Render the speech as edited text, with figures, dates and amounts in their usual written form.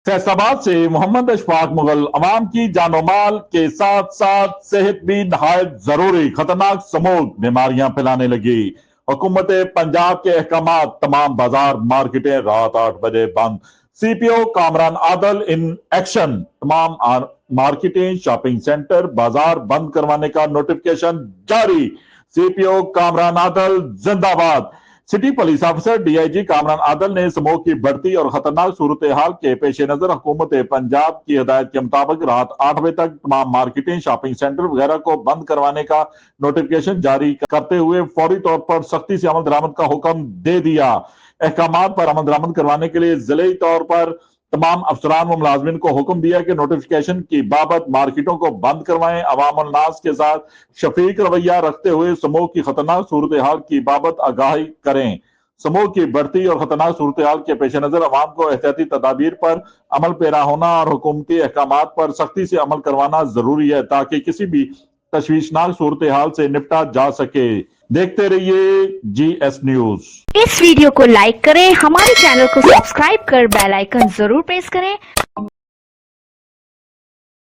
फैसलाबाद से मोहम्मद अशफाक मुगल अवाम की जानो माल के साथ साथ सेहत भी नहायत जरूरी खतरनाक समूद बीमारियां फैलाने लगी। हुकूमत पंजाब के अहकामात तमाम बाजार मार्केटें रात 8 बजे बंद। CPO Kamran Adal in action, तमाम मार्केटें शॉपिंग सेंटर बाजार बंद करवाने का नोटिफिकेशन जारी। सीपीओ कामरान आदल जिंदाबाद। City police officer DIG Kamran Adal ने समूह की बढ़ती और खतरनाक सूरत हाल के पेश नजर हुकूमत पंजाब की हिदायत के मुताबिक रात 8 बजे तक तमाम मार्केटें शॉपिंग सेंटर वगैरह को बंद करवाने का नोटिफिकेशन जारी करते हुए फौरी तौर पर सख्ती से अमल दरामद का हुक्म दे दिया। अहकामात पर अमल दरामद करवाने के लिए जिले तौर पर तमाम अफसरान व मुलाजमिन को हुक्म दिया कि नोटिफिकेशन की बाबत मार्केटों को बंद करवाएं। अवाम और नास के साथ शफीक रवैया रखते हुए समूह की खतरनाक सूरत हाल की बाबत आगाही करें। समूह की बढ़ती और खतरनाक सूरत हाल के पेश नजर अवाम को एहतियाती तदाबीर पर अमल पैरा होना और हुकूमती अहकामात पर सख्ती से अमल करवाना जरूरी है ताकि किसी भी तशवीशनाक सूरत हाल से निपटा जा सके। देखते रहिए GS न्यूज। इस वीडियो को लाइक करें, हमारे चैनल को सब्सक्राइब कर बेल आइकन जरूर प्रेस करें